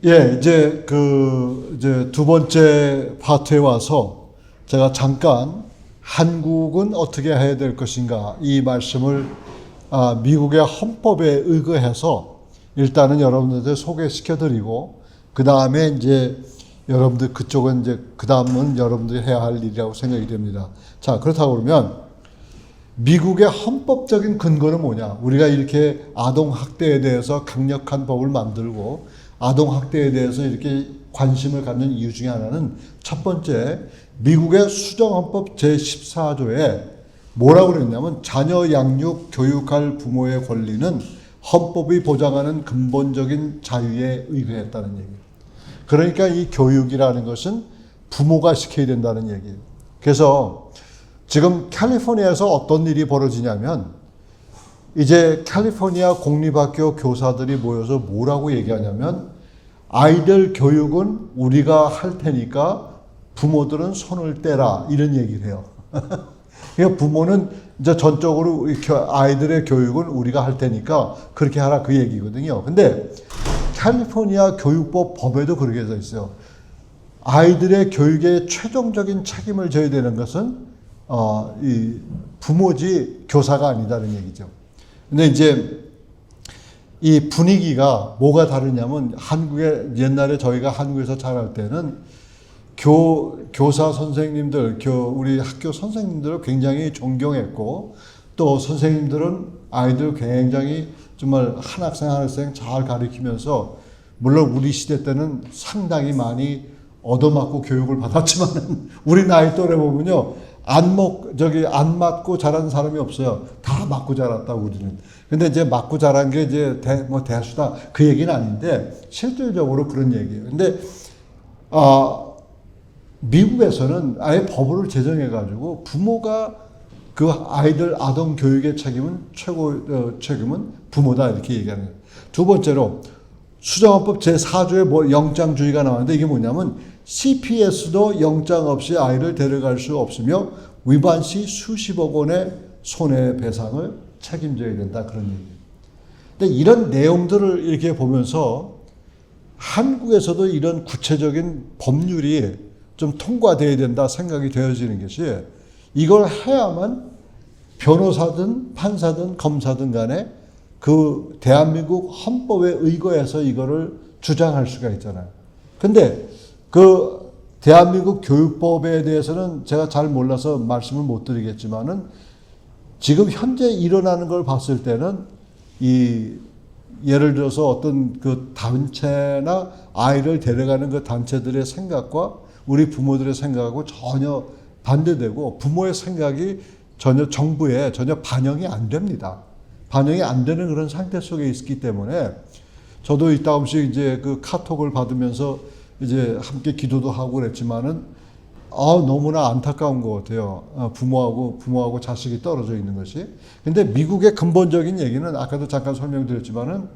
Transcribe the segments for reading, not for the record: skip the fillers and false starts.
예, 이제 두 번째 파트에 와서 제가 잠깐 한국은 어떻게 해야 될 것인가 이 말씀을 미국의 헌법에 의거해서 일단은 여러분들한테 소개시켜 드리고 그 다음에 이제 여러분들 그쪽은 이제 그 다음은 여러분들이 해야 할 일이라고 생각이 됩니다. 자, 그렇다고 그러면 미국의 헌법적인 근거는 뭐냐? 우리가 이렇게 아동학대에 대해서 강력한 법을 만들고 아동학대에 대해서 이렇게 관심을 갖는 이유 중에 하나는 첫 번째, 미국의 수정헌법 제14조에 뭐라고 그랬냐면 자녀 양육, 교육할 부모의 권리는 헌법이 보장하는 근본적인 자유에 의거했다는 얘기예요. 그러니까 이 교육이라는 것은 부모가 시켜야 된다는 얘기예요. 그래서 지금 캘리포니아에서 어떤 일이 벌어지냐면 이제 캘리포니아 공립학교 교사들이 모여서 뭐라고 얘기하냐면 아이들 교육은 우리가 할 테니까 부모들은 손을 떼라 이런 얘기를 해요. 그러니까 부모는 이제 전적으로 아이들의 교육은 우리가 할 테니까 그렇게 하라 그 얘기거든요. 근데 캘리포니아 교육법 법에도 그렇게 써 있어요. 아이들의 교육에 최종적인 책임을 져야 되는 것은 이 부모지 교사가 아니다는 얘기죠. 근데 이제 이 분위기가 뭐가 다르냐면 한국에 옛날에 저희가 한국에서 자랄 때는 교사 선생님들, 우리 학교 선생님들을 굉장히 존경했고 또 선생님들은 아이들 굉장히 정말 한 학생 한 학생 잘 가르치면서 물론 우리 시대 때는 상당히 많이 얻어맞고 교육을 받았지만 우리 나이 또래 보면요. 안 맞고 자란 사람이 없어요. 다 맞고 자랐다고 우리는. 근데 이제 맞고 자란 게 이제 대수다. 그 얘기는 아닌데, 실질적으로 그런 얘기예요. 근데, 미국에서는 아예 법을 제정해가지고 부모가 그 아이들 아동 교육의 책임은 책임은 부모다. 이렇게 얘기하는 거예요. 두 번째로, 수정헌법 제4조에 뭐 영장주의가 나왔는데 이게 뭐냐면 CPS도 영장 없이 아이를 데려갈 수 없으며 위반 시 수십억 원의 손해배상을 책임져야 된다 그런 얘기예요. 근데 이런 내용들을 이렇게 보면서 한국에서도 이런 구체적인 법률이 좀 통과돼야 된다 생각이 되어지는 것이 이걸 해야만 변호사든 판사든 검사든 간에 그 대한민국 헌법에 의거해서 이거를 주장할 수가 있잖아요. 근데 그 대한민국 교육법에 대해서는 제가 잘 몰라서 말씀을 못 드리겠지만은 지금 현재 일어나는 걸 봤을 때는 예를 들어서 어떤 그 단체나 아이를 데려가는 그 단체들의 생각과 우리 부모들의 생각하고 전혀 반대되고 부모의 생각이 전혀 정부에 전혀 반영이 안 됩니다. 반영이 안 되는 그런 상태 속에 있기 때문에 저도 이따금씩 이제 그 카톡을 받으면서 이제 함께 기도도 하고 그랬지만은 너무나 안타까운 것 같아요. 부모하고 자식이 떨어져 있는 것이. 근데 미국의 근본적인 얘기는 아까도 잠깐 설명드렸지만은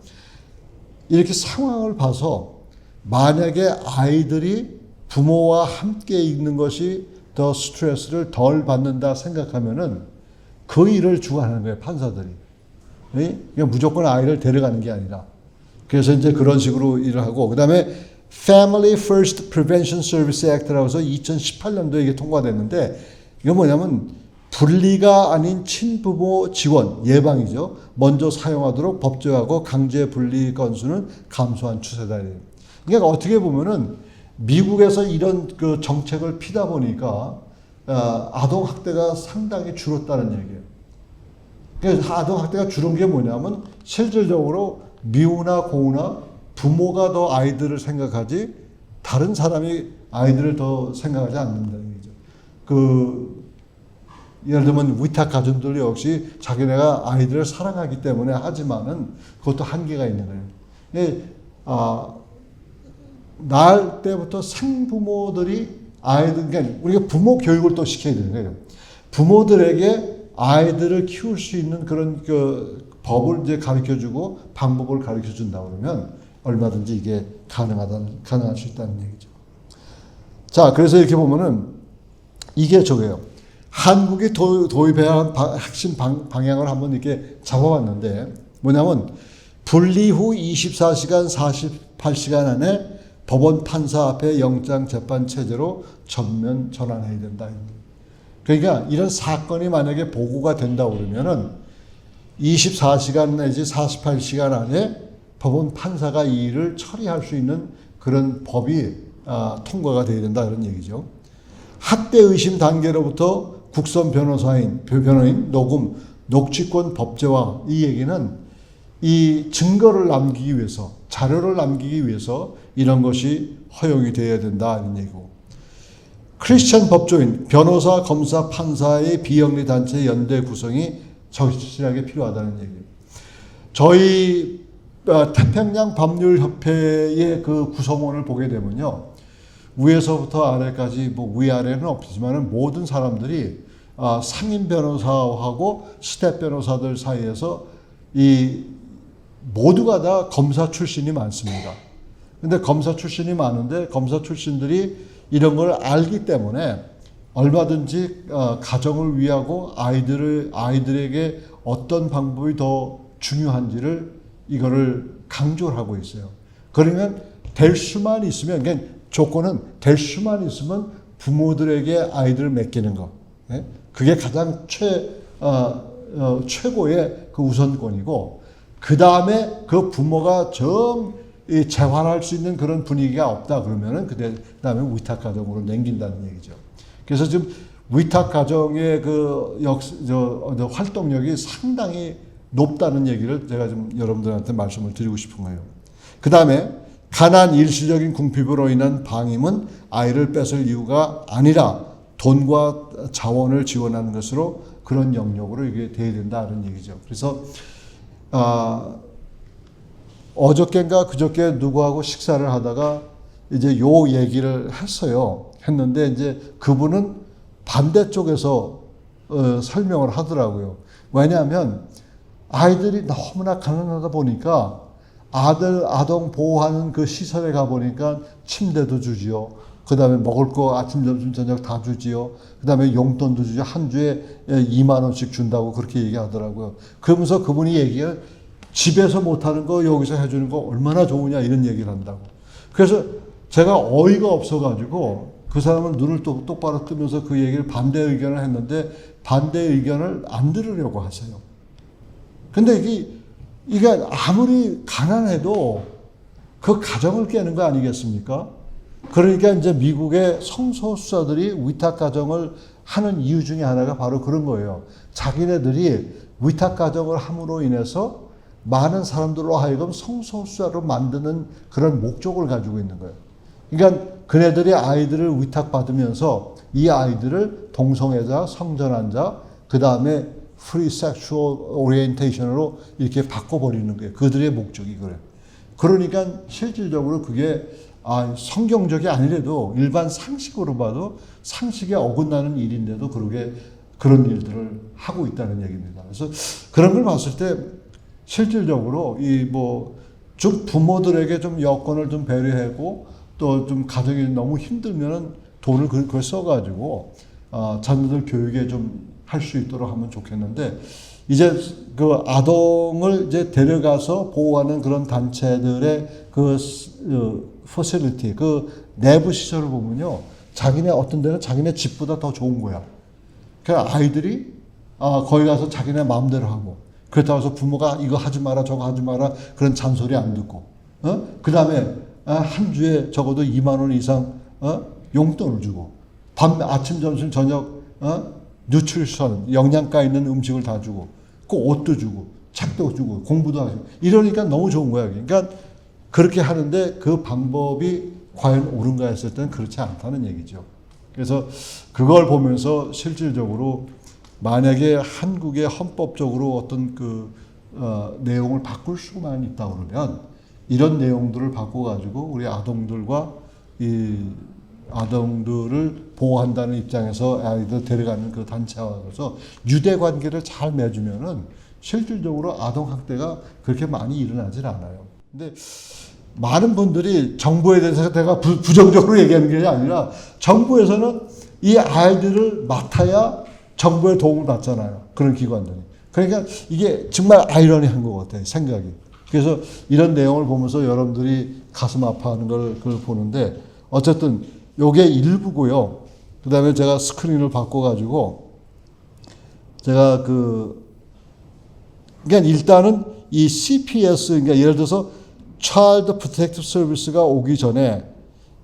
이렇게 상황을 봐서 만약에 아이들이 부모와 함께 있는 것이 더 스트레스를 덜 받는다 생각하면은 그 일을 주관하는 거예요, 판사들이. 그러니까 무조건 아이를 데려가는 게 아니라. 그래서 이제 그런 식으로 일을 하고, 그 다음에 Family First Prevention Service Act라고 해서 2018년도에 이게 통과됐는데, 이거 뭐냐면, 분리가 아닌 친부모 지원, 예방이죠. 먼저 사용하도록 법제화하고 강제 분리 건수는 감소한 추세다. 그러니까 어떻게 보면은, 미국에서 이런 그 정책을 피다 보니까, 아동학대가 상당히 줄었다는 얘기예요. 그래서 아동학대가 줄은 게 뭐냐면 실질적으로 미우나 고우나 부모가 더 아이들을 생각하지 다른 사람이 아이들을 더 생각하지 않는다는 얘기죠. 예를 들면 위탁 가정들 역시 자기네가 아이들을 사랑하기 때문에 하지만은 그것도 한계가 있는 거예요. 낳을 때부터 생부모들이 그러니까 우리가 부모 교육을 또 시켜야 되는 거예요. 부모들에게 아이들을 키울 수 있는 그런 법을 이제 가르쳐 주고 방법을 가르쳐 준다 그러면 얼마든지 이게 가능할 수 있다는 얘기죠. 자, 그래서 이렇게 보면은 이게 저거예요. 한국이 도입해야 할 핵심 방향을 한번 이렇게 잡아봤는데 뭐냐면 분리 후 24시간 48시간 안에 법원 판사 앞에 영장 재판 체제로 전면 전환해야 된다. 그러니까 이런 사건이 만약에 보고가 된다 그러면은 24시간 내지 48시간 안에 법원 판사가 이 일을 처리할 수 있는 그런 법이 통과가 돼야 된다 이런 얘기죠. 학대 의심 단계로부터 국선 변호인 녹음 녹취권 법제화, 이 얘기는 이 증거를 남기기 위해서, 자료를 남기기 위해서 이런 것이 허용이 되어야 된다 이런 얘기고, 크리스천 법조인, 변호사, 검사, 판사의 비영리 단체 연대 구성이 절실하게 필요하다는 얘기예요. 저희 태평양 법률협회의 그 구성원을 보게 되면요, 위에서부터 아래까지 뭐 위아래는 없지만 모든 사람들이 상임 변호사하고 스텝 변호사들 사이에서 이 모두가 다 검사 출신이 많습니다. 근데 검사 출신이 많은데 검사 출신들이 이런 걸 알기 때문에 얼마든지 가정을 위하고 아이들에게 어떤 방법이 더 중요한지를 이거를 강조를 하고 있어요. 그러면 될 수만 있으면, 그러니까 조건은 될 수만 있으면 부모들에게 아이들을 맡기는 거. 그게 가장 최고의 그 우선권이고, 그 다음에 그 부모가 재활할 수 있는 그런 분위기가 없다 그러면은 그 다음에 위탁 가정으로 남긴다는 얘기죠. 그래서 지금 위탁 가정의 그 활동력이 상당히 높다는 얘기를 제가 좀 여러분들한테 말씀을 드리고 싶은 거예요. 그 다음에 가난 일시적인 궁핍으로 인한 방임은 아이를 뺏을 이유가 아니라 돈과 자원을 지원하는 것으로 그런 영역으로 이게 돼야 된다는 얘기죠. 그래서 어저께인가 그저께 누구하고 식사를 하다가 이제 요 얘기를 했는데 이제 그분은 반대쪽에서 설명을 하더라고요. 왜냐하면 아이들이 너무나 가난하다 보니까 아동 보호하는 그 시설에 가보니까 침대도 주지요. 그 다음에 먹을 거 아침, 점심, 저녁 다 주지요. 그 다음에 용돈도 주죠. 한 주에 2만 원씩 준다고 그렇게 얘기하더라고요. 그러면서 그분이 얘기해요. 집에서 못하는 거 여기서 해주는 거 얼마나 좋으냐 이런 얘기를 한다고. 그래서 제가 어이가 없어가지고 그 사람은 눈을 똑바로 뜨면서 그 얘기를 반대 의견을 했는데 반대 의견을 안 들으려고 하세요. 근데 이게 아무리 가난해도 그 가정을 깨는 거 아니겠습니까? 그러니까 이제 미국의 성소수자들이 위탁 가정을 하는 이유 중에 하나가 바로 그런 거예요. 자기네들이 위탁 가정을 함으로 인해서 많은 사람들로 하여금 성소수자로 만드는 그런 목적을 가지고 있는 거예요. 그러니까 그네들이 아이들을 위탁받으면서 이 아이들을 동성애자, 성전환자, 그 다음에 프리 섹슈얼 오리엔테이션으로 이렇게 바꿔버리는 거예요. 그들의 목적이 그래요. 그러니까 실질적으로 그게 성경적이 아니래도 일반 상식으로 봐도 상식에 어긋나는 일인데도 그런 일들을 하고 있다는 얘기입니다. 그래서 그런 걸 봤을 때 실질적으로 좀 부모들에게 좀 여건을 좀 배려하고 또 좀 가정이 너무 힘들면은 돈을 그걸 써가지고 자녀들 교육에 좀 할 수 있도록 하면 좋겠는데, 이제 그 아동을 이제 데려가서 보호하는 그런 단체들의 그 퍼실리티, 그 내부 시설을 보면요, 어떤 데는 자기네 집보다 더 좋은 거야. 그러니까 아이들이 거기 가서 자기네 마음대로 하고, 그렇다고 해서 부모가 이거 하지 마라 저거 하지 마라 그런 잔소리 안 듣고, 그 다음에 한 주에 적어도 2만 원 이상 용돈을 주고, 아침 점심 저녁 뉴트리션 영양가 있는 음식을 다 주고, 그 옷도 주고 책도 주고 공부도 하고 이러니까 너무 좋은 거야. 그러니까 그렇게 하는데 그 방법이 과연 옳은가 했을 때는 그렇지 않다는 얘기죠. 그래서 그걸 보면서 실질적으로 만약에 한국의 헌법적으로 어떤 내용을 바꿀 수만 있다 그러면 이런 내용들을 바꿔가지고 우리 아동들과 아동들을 보호한다는 입장에서 아이들 데려가는 그 단체와서 유대 관계를 잘 맺으면은 실질적으로 아동 학대가 그렇게 많이 일어나질 않아요. 근데 많은 분들이 정부에 대해서 내가 부정적으로 얘기하는 게 아니라 정부에서는 이 아이들을 맡아야 정부의 도움을 받잖아요. 그런 기관들이. 그러니까 이게 정말 아이러니한 것 같아요. 생각이. 그래서 이런 내용을 보면서 여러분들이 가슴 아파하는 걸 그걸 보는데 어쨌든 요게 일부고요. 그 다음에 제가 스크린을 바꿔가지고 제가 그러니까 일단은 이 CPS, 그러니까 예를 들어서 Child Protective Service가 오기 전에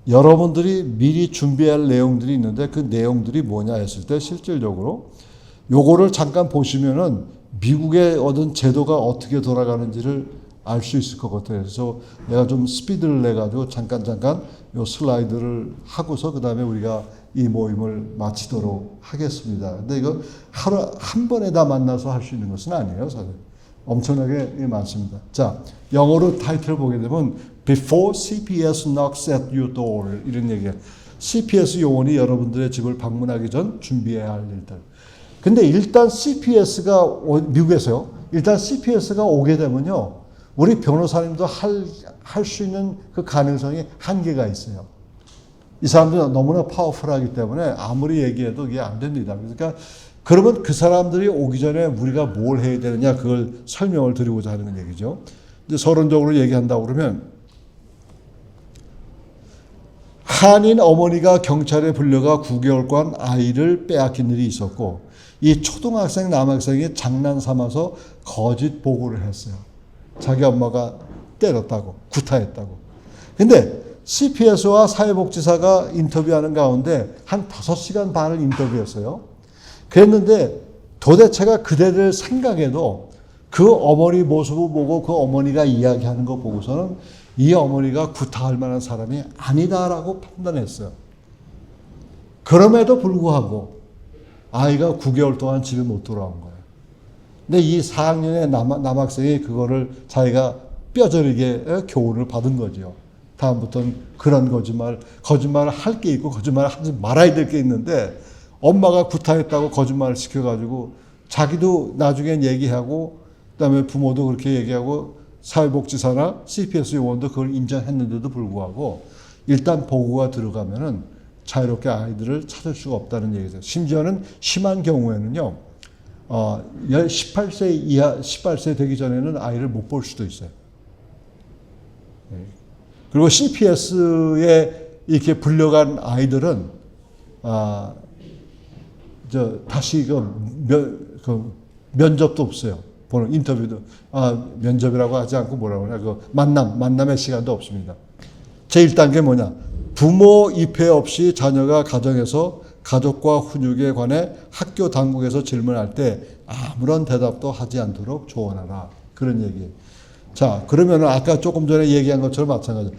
여러분들이 미리 준비할 내용들이 있는데 그 내용들이 뭐냐 했을 때 실질적으로 요거를 잠깐 보시면은 미국의 어떤 제도가 어떻게 돌아가는지를 알 수 있을 것 같아요. 그래서 내가 좀 스피드를 내가지고 잠깐 요 슬라이드를 하고서 그 다음에 우리가 이 모임을 마치도록 하겠습니다. 근데 이거 하루 한 번에 다 만나서 할 수 있는 것은 아니에요, 사실. 엄청나게 많습니다. 자, 영어로 타이틀을 보게 되면 Before CPS knocks at your door 이런 얘기예요. CPS 요원이 여러분들의 집을 방문하기 전 준비해야 할 일들. 근데 일단 CPS가 미국에서요. 일단 CPS가 오게 되면요. 우리 변호사님도 할 수 있는 그 가능성이 한계가 있어요. 이 사람들은 너무나 파워풀하기 때문에 아무리 얘기해도 이게 안 됩니다. 그러니까 그러면 그 사람들이 오기 전에 우리가 뭘 해야 되느냐 그걸 설명을 드리고자 하는 얘기죠. 이제 서론적으로 얘기한다고 그러면 한인 어머니가 경찰에 불려가 9개월간 아이를 빼앗긴 일이 있었고 이 초등학생 남학생이 장난 삼아서 거짓 보고를 했어요. 자기 엄마가 때렸다고, 구타했다고. 근데 CPS와 사회복지사가 인터뷰하는 가운데 한 5시간 반을 인터뷰했어요. 그랬는데 도대체가 그대들 생각에도 그 어머니 모습을 보고 그 어머니가 이야기하는 거 보고서는 이 어머니가 구타할 만한 사람이 아니다라고 판단했어요. 그럼에도 불구하고 아이가 9개월 동안 집에 못 돌아온 거예요. 근데 이 4학년의 남학생이 그거를 자기가 뼈저리게 교훈을 받은 거죠. 다음부터는 그런 거짓말을 할 게 있고 거짓말을 하지 말아야 될 게 있는데 엄마가 구타했다고 거짓말을 시켜가지고 자기도 나중엔 얘기하고 그다음에 부모도 그렇게 얘기하고 사회복지사나 CPS 요원도 그걸 인정했는데도 불구하고 일단 보고가 들어가면은 자유롭게 아이들을 찾을 수가 없다는 얘기죠. 심지어는 심한 경우에는요. 18세 이하, 18세 되기 전에는 아이를 못 볼 수도 있어요. 그리고 CPS에 이렇게 불려간 아이들은, 다시 면접도 없어요. 보는 인터뷰도, 면접이라고 하지 않고 뭐라고 하냐, 만남의 시간도 없습니다. 제1단계 뭐냐. 부모 입회 없이 자녀가 가정에서 가족과 훈육에 관해 학교 당국에서 질문할 때 아무런 대답도 하지 않도록 조언하라. 그런 얘기예요. 자, 그러면 아까 조금 전에 얘기한 것처럼 마찬가지로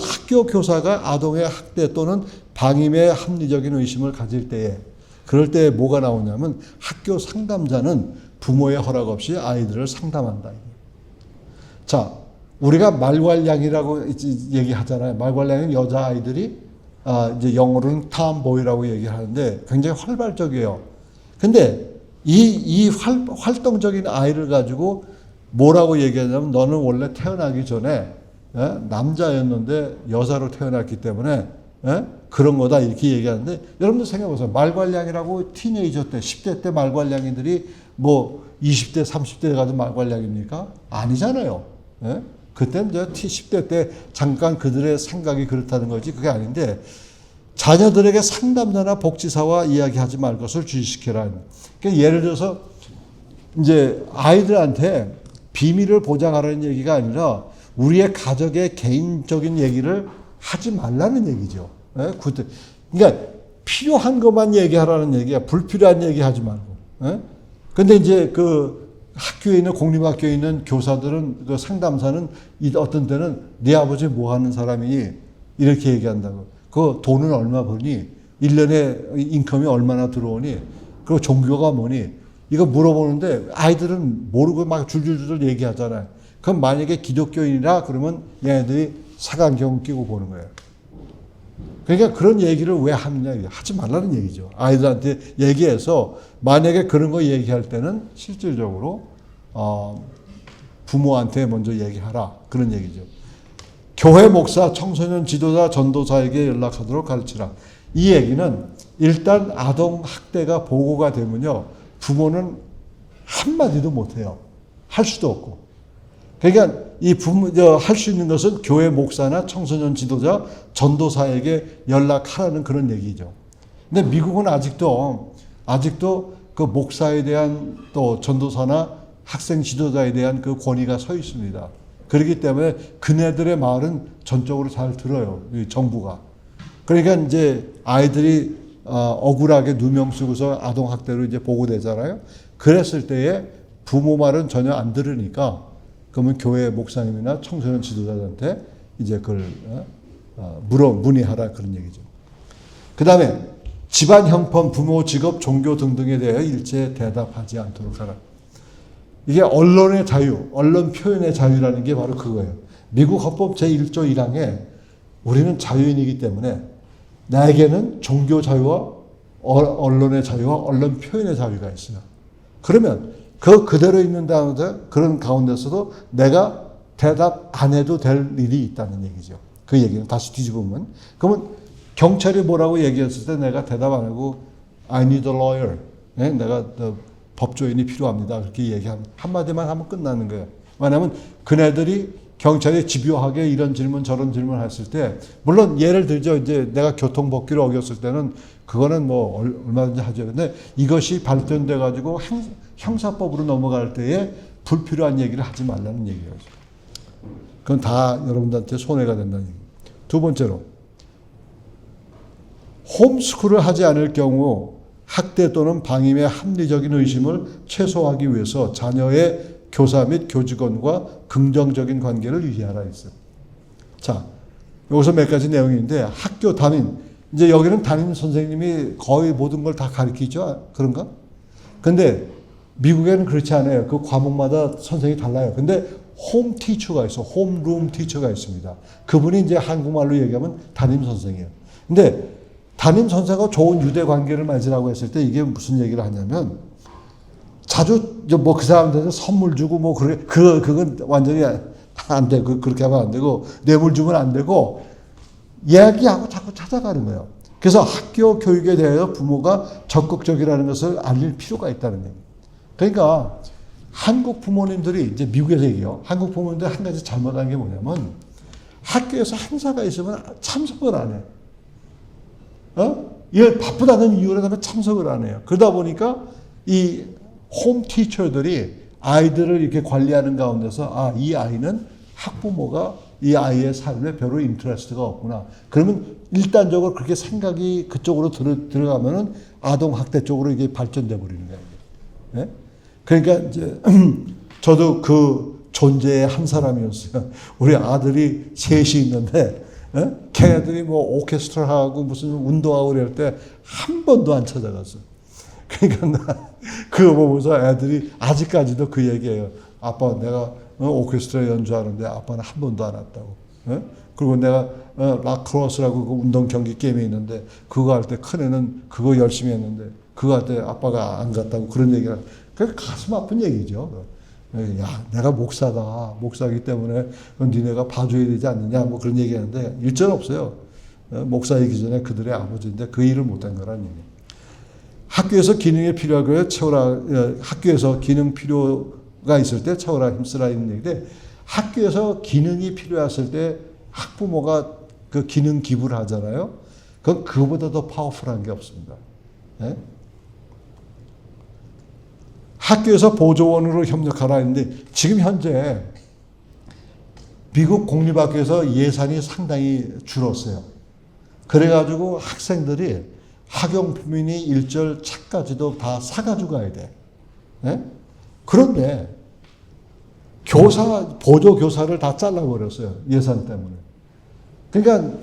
학교 교사가 아동의 학대 또는 방임의 합리적인 의심을 가질 때에 그럴 때 뭐가 나오냐면 학교 상담자는 부모의 허락 없이 아이들을 상담한다. 자, 우리가 말괄량이라고 얘기하잖아요. 말괄량은 여자아이들이 이제 영어로는 탐보이라고 얘기하는데 굉장히 활발적이에요. 근데 이 활동적인 아이를 가지고 뭐라고 얘기하냐면 너는 원래 태어나기 전에 남자였는데 여자로 태어났기 때문에 그런 거다 이렇게 얘기하는데 여러분들 생각해보세요. 말괄량이라고 티네이저 때 10대 때 말괄량이들이 뭐 20대 30대 가도 말괄량입니까? 아니잖아요. 그때는 10대 때 잠깐 그들의 생각이 그렇다는 거지 그게 아닌데 자녀들에게 상담자나 복지사와 이야기하지 말 것을 주의시켜라. 그러니까 예를 들어서 이제 아이들한테 비밀을 보장하라는 얘기가 아니라 우리의 가족의 개인적인 얘기를 하지 말라는 얘기죠. 그러니까 필요한 것만 얘기하라는 얘기야. 불필요한 얘기 하지 말고. 근데 이제 학교에 있는 공립학교에 있는 교사들은 그 상담사는 어떤 때는 네 아버지 뭐 하는 사람이니 이렇게 얘기한다고. 그 돈은 얼마 버니? 1년에 인컴이 얼마나 들어오니? 그리고 종교가 뭐니? 이거 물어보는데 아이들은 모르고 막 줄줄줄 얘기하잖아요. 그럼 만약에 기독교인이라 그러면 얘네들이 사각경 끼고 보는 거예요. 그러니까 그런 얘기를 왜 하느냐, 하지 말라는 얘기죠. 아이들한테 얘기해서 만약에 그런 거 얘기할 때는 실질적으로 부모한테 먼저 얘기하라. 그런 얘기죠. 교회 목사, 청소년 지도자, 전도사에게 연락하도록 가르치라. 이 얘기는 일단 아동 학대가 보고가 되면요. 부모는 한마디도 못해요. 할 수도 없고. 그러니까 이 할 수 있는 것은 교회 목사나 청소년 지도자, 전도사에게 연락하라는 그런 얘기죠. 근데 미국은 아직도 그 목사에 대한 또 전도사나 학생 지도자에 대한 그 권위가 서 있습니다. 그렇기 때문에 그네들의 말은 전적으로 잘 들어요. 이 정부가. 그러니까 이제 아이들이 억울하게 누명 쓰고서 아동학대로 이제 보고되잖아요. 그랬을 때에 부모 말은 전혀 안 들으니까 그러면 교회 목사님이나 청소년 지도자한테 이제 그걸 문의하라 그런 얘기죠. 그 다음에 집안 형편, 부모, 직업, 종교 등등에 대해 일체 대답하지 않도록 하라. 이게 언론의 자유, 언론 표현의 자유라는 게 바로 그거예요. 미국 헌법 제1조 1항에 우리는 자유인이기 때문에 나에게는 종교 자유와 언론의 자유와 언론 표현의 자유가 있어요. 그러면 그대로 있는 가운데, 그런 가운데서도 내가 대답 안 해도 될 일이 있다는 얘기죠. 그 얘기는 다시 뒤집으면. 그러면 경찰이 뭐라고 얘기했을 때 내가 대답 안 하고 I need a lawyer. 네? 내가 법조인이 필요합니다. 그렇게 얘기하면 한마디만 하면 끝나는 거예요. 왜냐하면 그네들이 경찰에 집요하게 이런 질문 저런 질문 했을 때 물론 예를 들죠. 이제 내가 교통법규를 어겼을 때는 그거는 뭐 얼마든지 하죠. 근데 이것이 발전돼 가지고 형사법으로 넘어갈 때에 불필요한 얘기를 하지 말라는 얘기예요. 그건 다 여러분들한테 손해가 된다는 얘기예요. 두 번째로 홈스쿨을 하지 않을 경우 학대 또는 방임의 합리적인 의심을 최소화하기 위해서 자녀의 교사 및 교직원과 긍정적인 관계를 유지하라 했어요. 자, 여기서 몇 가지 내용인데 학교 담임, 이제 여기는 담임 선생님이 거의 모든 걸 다 가르치죠? 그런가? 근데 미국에는 그렇지 않아요. 그 과목마다 선생님이 달라요. 근데 홈 티처가 있어. 홈룸 티처가 있습니다. 그분이 이제 한국말로 얘기하면 담임 선생이에요. 근데 담임 선생과 좋은 유대 관계를 맺으라고 했을 때 이게 무슨 얘기를 하냐면 자주 뭐 그 사람들한테 선물 주고 뭐 그건 완전히 안 돼. 그렇게 하면 안 되고 뇌물 주면 안 되고 이야기하고 자꾸 찾아가는 거예요. 그래서 학교 교육에 대해서 부모가 적극적이라는 것을 알릴 필요가 있다는 얘기예요. 그러니까 한국 부모님들이 이제 미국에서 얘기해요. 한국 부모님들 한 가지 잘못한 게 뭐냐면 학교에서 행사가 있으면 참석을 안 해. 일 바쁘다는 이유로 하면 참석을 안 해요. 그러다 보니까 이 홈 티처들이 아이들을 이렇게 관리하는 가운데서 이 아이는 학부모가 이 아이의 삶에 별로 인트레스트가 없구나. 그러면 일단적으로 그렇게 생각이 그쪽으로 들어가면은 아동학대 쪽으로 이게 발전돼 버리는 거예요. 네? 그러니까 이제 저도 그 존재의 한 사람이었어요. 우리 아들이 셋이 있는데 걔네들이 뭐 오케스트라하고 무슨 운동하고 그럴 때 한 번도 안 찾아갔어요. 그러니까 나 그거 보면서 애들이 아직까지도 그 얘기해요. 아빠 내가 오케스트라 연주하는데 아빠는 한 번도 안 왔다고. 그리고 내가 라크로스라고 그 운동 경기 게임이 있는데 그거 할 때 큰애는 그거 열심히 했는데 그거 할 때 아빠가 안 갔다고 그런 얘기를. 그게 가슴 아픈 얘기죠. 야, 내가 목사기 때문에 니네가 봐줘야 되지 않느냐, 뭐 그런 얘기 하는데, 일절 없어요. 목사이기 전에 그들의 아버지인데 그 일을 못한 거라는 얘기. 학교에서 기능이 필요하고요, 학교에서 기능 필요가 있을 때 채워라, 힘쓰라 있는 얘기인데, 학교에서 기능이 필요했을 때 학부모가 그 기능 기부를 하잖아요. 그건 그거보다 더 파워풀한 게 없습니다. 네? 학교에서 보조원으로 협력하라 했는데 지금 현재 미국 공립학교에서 예산이 상당히 줄었어요. 그래가지고 학생들이 학용품이니 일절 책까지도 다 사가지고 가야 돼. 네? 그런데 보조교사를 다 잘라버렸어요. 예산 때문에. 그러니까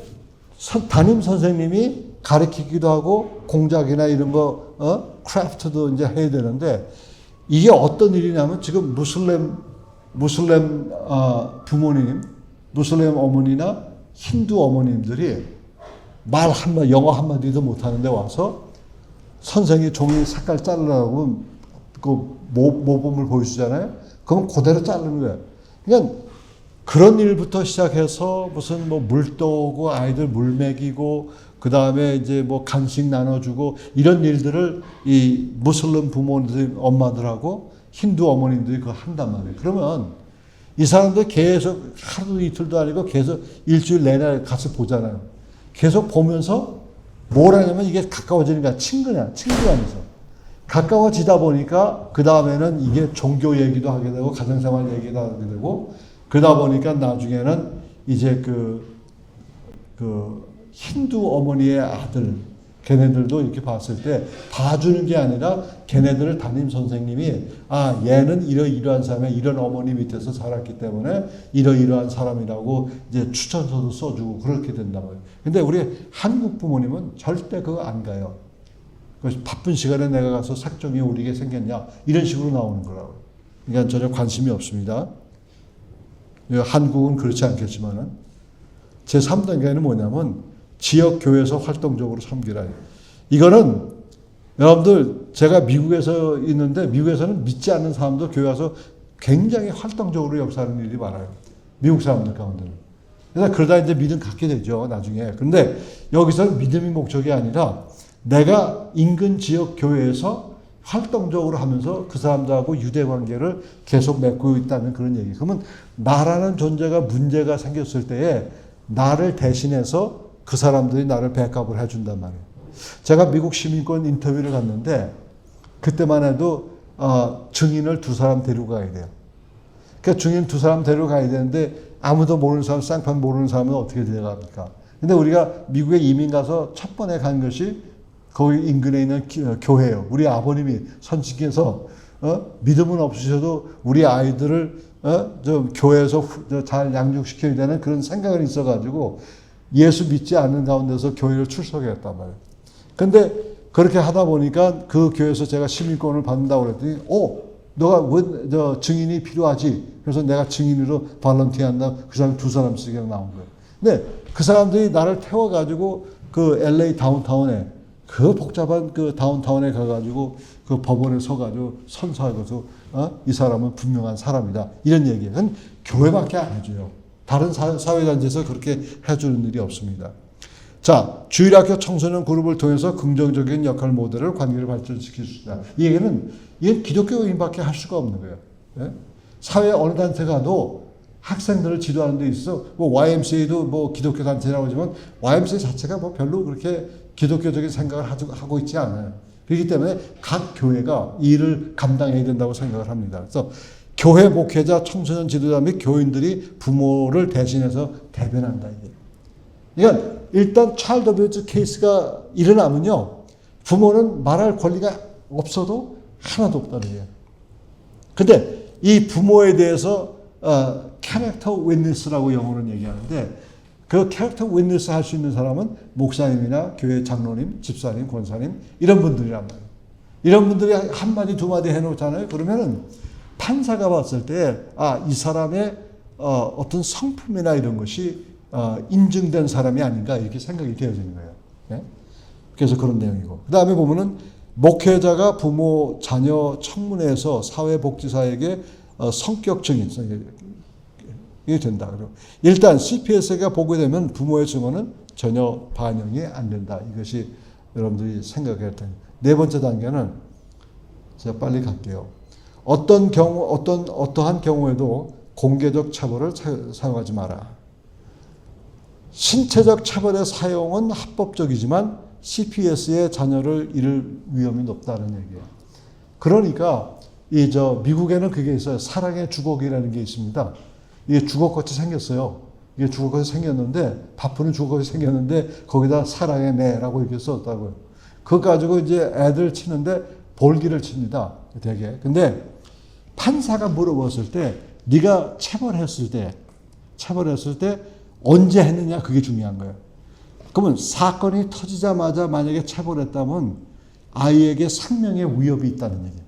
담임 선생님이 가르치기도 하고 공작이나 이런 거, 크래프트도 이제 해야 되는데 이게 어떤 일이냐면 지금 무슬림 부모님, 무슬림 어머니나 힌두 어머님들이 영어 한마디도 못하는데 와서 선생이 종이 색깔 자르라고 그 모범을 보여주잖아요. 그럼 그대로 자르는 거예요. 그러니까 그런 일부터 시작해서 무슨 뭐 물 떠오고 아이들 물 먹이고 그 다음에 이제 뭐 간식 나눠주고 이런 일들을 이 무슬림 부모님들 엄마들하고 힌두 어머님들이 그거 한단 말이에요. 그러면 이 사람들 계속 하루 이틀도 아니고 계속 일주일 내내 가서 보잖아요. 계속 보면서 뭘 하냐면 이게 가까워지는 거야. 친구 안에서. 가까워지다 보니까 그 다음에는 이게 종교 얘기도 하게 되고 가정생활 얘기도 하게 되고 그러다 보니까 나중에는 이제 그 힌두 어머니의 아들 걔네들도 이렇게 봤을 때 봐주는 게 아니라 걔네들을 담임 선생님이 얘는 이러한 사람이 이런 어머니 밑에서 자랐기 때문에 이러한 사람이라고 이제 추천서도 써주고 그렇게 된다고요. 근데 우리 한국 부모님은 절대 그거 안 가요. 바쁜 시간에 내가 가서 색종이 오리게 생겼냐 이런 식으로 나오는 거라고. 그러니까 전혀 관심이 없습니다. 한국은 그렇지 않겠지만은 제 3단계는 뭐냐면 지역 교회에서 활동적으로 섬기라. 이거는 여러분들 제가 미국에서 있는데 미국에서는 믿지 않는 사람도 교회 와서 굉장히 활동적으로 역사하는 일이 많아요. 미국 사람들 가운데는. 그래서 그러다 이제 믿음 갖게 되죠 나중에. 근데 여기서는 믿음이 목적이 아니라 내가 인근 지역 교회에서 활동적으로 하면서 그 사람들하고 유대 관계를 계속 맺고 있다는 그런 얘기. 그러면 나라는 존재가 문제가 생겼을 때에 나를 대신해서 그 사람들이 나를 백업을 해준단 말이에요. 제가 미국 시민권 인터뷰를 갔는데 그때만 해도 증인을 2사람 데려가야 돼요. 그러니까 증인 2사람 데려가야 되는데 아무도 모르는 사람, 쌍판 모르는 사람은 어떻게 데려갑니까? 근데 우리가 미국에 이민 가서 첫 번에 간 것이 거기 인근에 있는 교회예요. 우리 아버님이 선지께서 믿음은 없으셔도 우리 아이들을 좀 교회에서 잘 양육시켜야 되는 그런 생각이 있어가지고 예수 믿지 않는 가운데서 교회를 출석했단 말이에요. 근데 그렇게 하다 보니까 그 교회에서 제가 시민권을 받는다고 그랬더니 너가 왜 증인이 필요하지? 그래서 내가 증인으로 발런티어 한다. 그 사람 2사람씩 나온 거예요. 근데 그 사람들이 나를 태워가지고 그 LA 다운타운에 그 복잡한 그 다운타운에 가가지고 그 법원에 서가지고 선서하고서 이 사람은 분명한 사람이다. 이런 얘기예요. 그건 교회밖에 안 해줘요. 다른 사회단체에서 그렇게 해주는 일이 없습니다. 자, 주일학교 청소년 그룹을 통해서 긍정적인 역할 모델을 관계를 발전시킬 수 있다. 이 얘기는 이게 기독교인밖에 할 수가 없는 거예요. 예? 사회 어느 단체 가도 학생들을 지도하는 데 있어. 뭐 YMCA도 뭐 기독교 단체라고 하지만 YMCA 자체가 뭐 별로 그렇게 기독교적인 생각을 하고 있지 않아요. 그렇기 때문에 각 교회가 이 일을 감당해야 된다고 생각을 합니다. 그래서 교회 목회자, 청소년 지도자 및 교인들이 부모를 대신해서 대변한다. 이게. 그러니까 일단 차일드 어뷰즈 케이스가 일어나면요. 부모는 말할 권리가 없어도 하나도 없다는 거예요. 근데 이 부모에 대해서 캐릭터 윈니스라고 영어로는 얘기하는데 그 캐릭터 윈니스 할 수 있는 사람은 목사님이나 교회 장로님, 집사님, 권사님 이런 분들이란 말이에요. 이런 분들이 한마디 두마디 해놓잖아요. 그러면은 판사가 봤을 때 이 사람의 어떤 성품이나 이런 것이 인증된 사람이 아닌가 이렇게 생각이 되어지는 거예요. 네? 그래서 그런 내용이고 그 다음에 보면은 목회자가 부모, 자녀, 청문회에서 사회복지사에게 성격 증인 이게 된다. 그리고 일단 CPS가 보게 되면 부모의 증언은 전혀 반영이 안 된다. 이것이 여러분들이 생각해야 될 네 번째 단계는 제가 빨리 갈게요. 어떠한 경우에도 공개적 차별을 사용하지 마라. 신체적 차별의 사용은 합법적이지만 CPS의 자녀를 잃을 위험이 높다는 얘기예요. 그러니까 미국에는 그게 있어요. 사랑의 주걱이라는 게 있습니다. 이게 주걱같이 생겼어요. 이게 주걱같이 생겼는데 바쁘는 주걱같이 생겼는데 거기다 사랑의 매라고 이렇게 썼다고요. 그거 가지고 이제 애들 치는데 볼기를 칩니다. 되게. 근데 판사가 물어봤을 때 네가 체벌했을 때 언제 했느냐 그게 중요한 거예요. 그러면 사건이 터지자마자 만약에 체벌했다면 아이에게 생명의 위협이 있다는 얘기예요.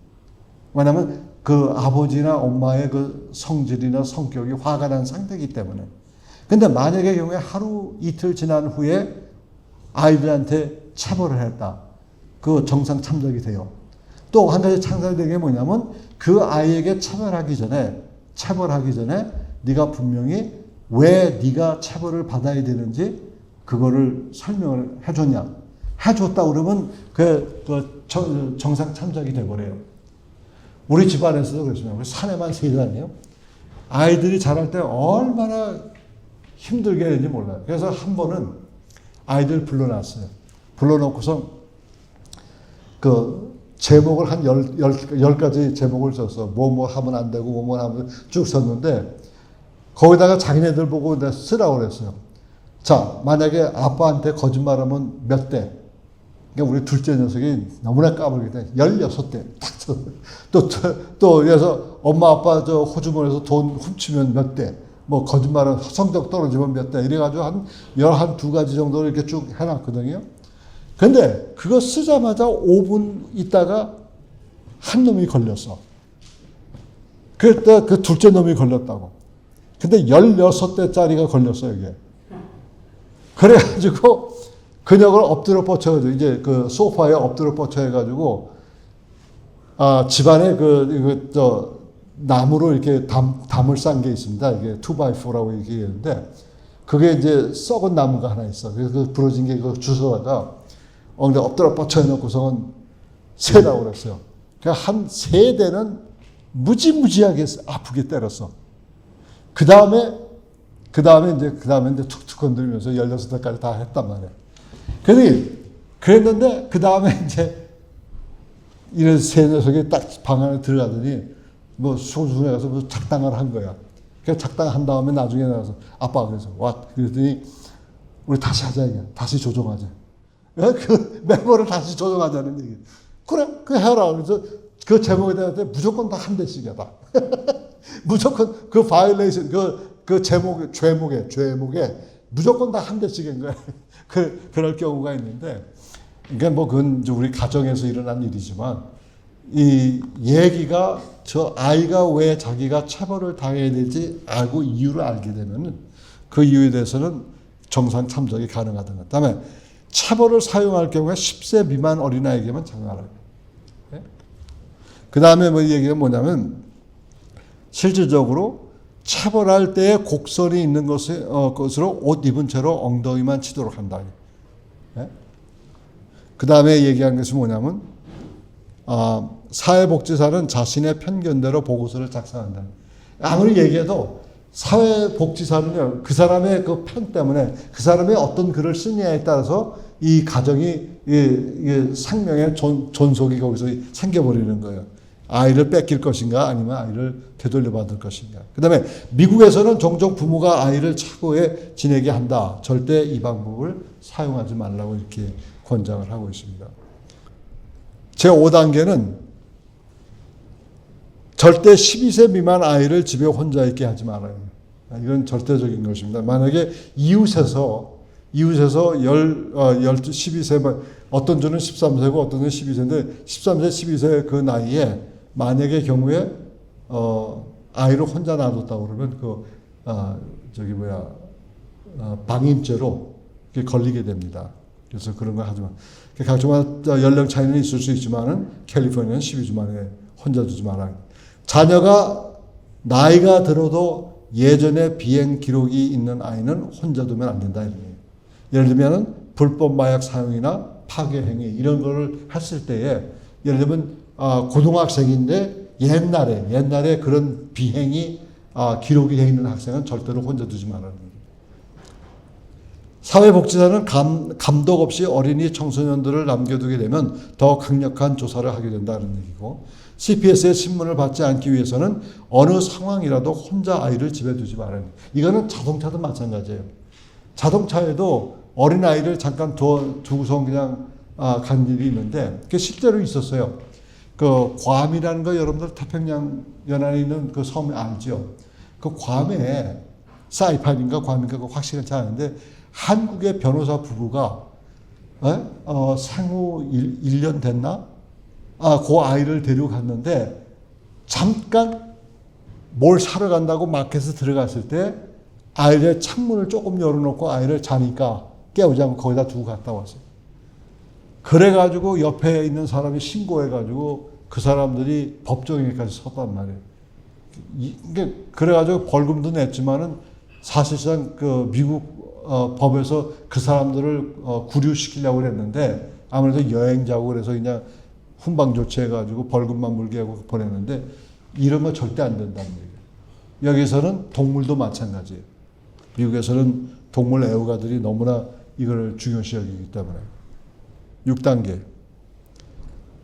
왜냐하면 그 아버지나 엄마의 그 성질이나 성격이 화가 난 상태이기 때문에. 근데 만약의 경우에 하루 이틀 지난 후에 아이들한테 체벌을 했다. 그 정상 참작이 돼요. 또 한 가지 창설된 게 뭐냐면 그 아이에게 체벌하기 전에 네가 분명히 왜 네가 체벌을 받아야 되는지 그거를 설명을 해줬냐. 해줬다 그러면 그 정상 참작이 돼버려요. 우리 집안에서도 그렇습니다. 우리 사내만 3살 아니에요? 아이들이 자랄 때 얼마나 힘들게 했는지 몰라요. 그래서 한 번은 아이들 불러놨어요. 불러놓고서 그 제목을 한 10가지 제목을 썼어. 뭐 하면 안 되고 뭐 하면 쭉 썼는데 거기다가 자기네들 보고 쓰라고 그랬어요. 자, 만약에 아빠한테 거짓말하면 몇 대? 그러니까 우리 둘째 녀석이 너무나 까불기 때문에 16대. 또, 그래서 엄마 아빠 저 호주머니에서 돈 훔치면 몇 대? 뭐 거짓말은 성적 떨어지면 몇 대? 이래가지고 한 12가지 정도를 이렇게 쭉 해놨거든요. 근데 그거 쓰자마자 5분 있다가 한 놈이 걸렸어. 그때 그 둘째 놈이 걸렸다고. 근데 16대짜리가 걸렸어, 이게. 그래가지고 그녀를 엎드려 뻗쳐가지고 이제 그 소파에 엎드려 뻗쳐 해가지고 집안에 나무로 이렇게 담을 싼 게 있습니다. 이게 2x4라고 얘기하는데 그게 이제 썩은 나무가 하나 있어. 그래서 그 부러진 게 그 주워다가 엎드려 뻗쳐 해놓고서는 세라고 그랬어요. 그러니까 한 3대는 무지무지하게 아프게 때렸어. 그 다음에 이제 툭툭 건드리면서 16대까지 다 했단 말이에요. 그랬는데, 그 다음에 이제, 이런 세 녀석이 딱 방 안에 들어가더니, 뭐, 수군수군에 가서 뭐 작당을 한 거야. 그래서 작당한 다음에 나중에 나가서, 아빠가 그래서, 그랬더니, 우리 다시 하자, 이게. 다시 조정하자. 그 멤버를 다시 조정하자는 얘기. 그래, 해라. 그래서 그 제목에 대한테 무조건 다 한 대씩이야, 다. 무조건 그 바이올레이션, 그 죄목에 무조건 다 한 대씩인 거야. 그럴 경우가 있는데, 그러니까 뭐 그건 우리 가정에서 일어난 일이지만, 이 얘기가 저 아이가 왜 자기가 체벌을 당해야 될지 알고 이유를 알게 되면은 그 이유에 대해서는 정상 참작이 가능하다는 것. 그다음에 체벌을 사용할 경우에 10세 미만 어린아이에게만 장난하라. 네? 그 다음에 뭐 얘기가 뭐냐면, 실질적으로 체벌할 때에 곡선이 있는 것으로 옷 입은 채로 엉덩이만 치도록 한다. 네? 그 다음에 얘기한 것이 뭐냐면, 사회복지사는 자신의 편견대로 보고서를 작성한다. 아무리 얘기해도 사회복지사는요, 그 사람의 그 편 때문에 그 사람이 어떤 글을 쓰느냐에 따라서 이 가정이, 생명의 존속이 거기서 생겨버리는 거예요. 아이를 뺏길 것인가 아니면 아이를 되돌려 받을 것인가. 그 다음에 미국에서는 종종 부모가 아이를 차고에 지내게 한다. 절대 이 방법을 사용하지 말라고 이렇게 권장을 하고 있습니다. 제5단계는 절대 12세 미만 아이를 집에 혼자 있게 하지 말아요. 이건 절대적인 것입니다. 만약에 이웃에서 12세, 어떤 주는 13세고 어떤 주는 12세인데 13세, 12세 그 나이에 만약의 경우에 아이를 혼자 놔뒀다고 그러면 방임죄로 걸리게 됩니다. 그래서 그런 거 하지 마. 각종 연령 차이는 있을 수 있지만은 캘리포니아는 12주 만에 혼자 두지 마라. 자녀가 나이가 들어도 예전에 비행 기록이 있는 아이는 혼자 두면 안 된다. 예를 들면은 불법 마약 사용이나 파괴 행위 이런 거를 했을 때에 예를 들면 고등학생인데 옛날에 그런 비행이 기록이 되어 있는 학생은 절대로 혼자 두지 말라는 거예요. 사회복지사는 감독 없이 어린이 청소년들을 남겨두게 되면 더 강력한 조사를 하게 된다는 얘기고, CPS의 신문을 받지 않기 위해서는 어느 상황이라도 혼자 아이를 집에 두지 말아야 돼요. 이거는 자동차도 마찬가지예요. 자동차에도 어린아이를 잠깐 두고서 그냥 간 일이 있는데, 그게 실제로 있었어요. 그 괌이라는 거 여러분들 태평양 연안에 있는 그 섬 알죠? 그 괌에 사이판인가 괌인가 확실하지 않은데 한국의 변호사 부부가 생후 1년 됐나? 그 아이를 데리고 갔는데 잠깐 뭘 사러 간다고 마켓에 들어갔을 때 아이를 창문을 조금 열어놓고 아이를 자니까 깨우지 않고 거기다 두고 갔다 왔어요. 그래가지고 옆에 있는 사람이 신고해가지고 그 사람들이 법정에까지 섰단 말이에요. 그래가지고 벌금도 냈지만은 사실상 그 미국 법에서 그 사람들을 구류시키려고 그랬는데 아무래도 여행자고 그래서 그냥 훈방 조치해가지고 벌금만 물게 하고 보냈는데 이러면 절대 안 된다는 얘기예요. 여기서는 동물도 마찬가지예요. 미국에서는 동물 애호가들이 너무나 이걸 중요시 여기기 때문에. 6단계.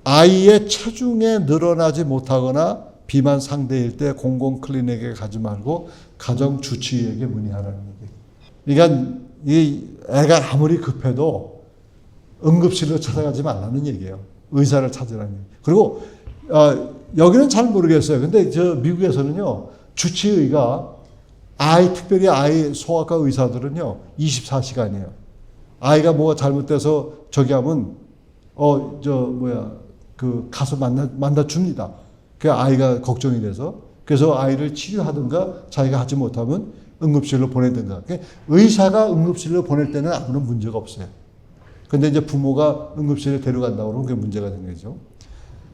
아이의 체중에 늘어나지 못하거나 비만 상태일 때 공공 클리닉에 가지 말고 가정 주치의에게 문의하라는 얘기. 그러니까 이 애가 아무리 급해도 응급실로 찾아가지 말라는 얘기예요. 의사를 찾으라는 얘기. 그리고 여기는 잘 모르겠어요. 근데 저 미국에서는요, 주치의가 특별히 아이 소아과 의사들은요, 24시간이에요. 아이가 뭐가 잘못돼서 저기 하면, 가서 만나 줍니다. 그 아이가 걱정이 돼서. 그래서 아이를 치료하든가 자기가 하지 못하면 응급실로 보내든가. 의사가 응급실로 보낼 때는 아무런 문제가 없어요. 근데 이제 부모가 응급실에 데려간다고 그러면 그게 문제가 되는 거죠.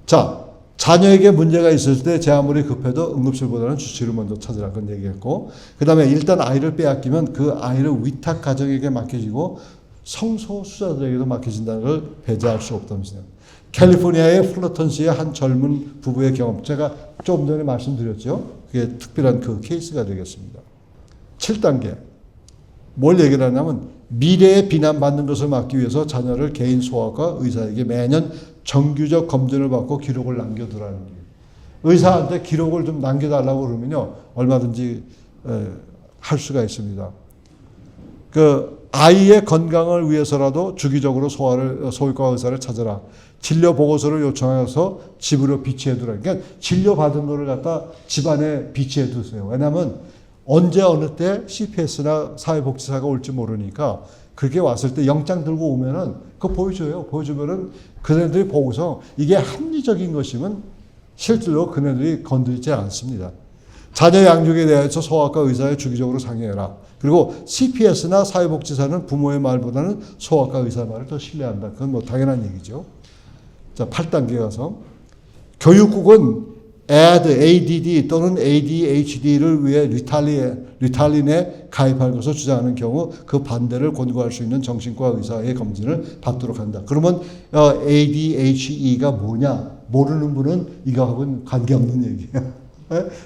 자, 자녀에게 문제가 있을 때 제 아무리 급해도 응급실보다는 주치의를 먼저 찾으라는 건 얘기했고, 그 다음에 일단 아이를 빼앗기면 그 아이를 위탁 가정에게 맡겨지고 성소수자들에게도 맡겨진다는 걸 배제할 수 없다면서요. 캘리포니아의 플러턴시의 한 젊은 부부의 경험, 제가 조금 전에 말씀드렸죠. 그게 특별한 그 케이스가 되겠습니다. 7단계. 뭘 얘기를 하냐면 미래에 비난받는 것을 막기 위해서 자녀를 개인 소아과 의사에게 매년 정규적 검진을 받고 기록을 남겨두라는 거예요. 의사한테 기록을 좀 남겨달라고 그러면요, 얼마든지 할 수가 있습니다. 그 아이의 건강을 위해서라도 주기적으로 소아과 의사를 찾아라. 진료 보고서를 요청해서 집으로 비치해두라. 그러니까 진료 받은 거를 갖다 집안에 비치해두세요. 왜냐하면 언제 어느 때 CPS나 사회복지사가 올지 모르니까 그렇게 왔을 때 영장 들고 오면은 그거 보여줘요. 보여주면은 그네들이 보고서 이게 합리적인 것이면 실제로 그네들이 건드리지 않습니다. 자녀 양육에 대해서 소아과 의사에 주기적으로 상의해라. 그리고 CPS나 사회복지사는 부모의 말보다는 소아과 의사 말을 더 신뢰한다. 그건 뭐 당연한 얘기죠. 자, 8단계 가서 교육국은 ADD 또는 ADHD를 위해 리탈린에 가입할 것을 주장하는 경우 그 반대를 권고할 수 있는 정신과 의사의 검진을 받도록 한다. 그러면 ADHE가 뭐냐? 모르는 분은 이거하고는 관계없는 얘기예요.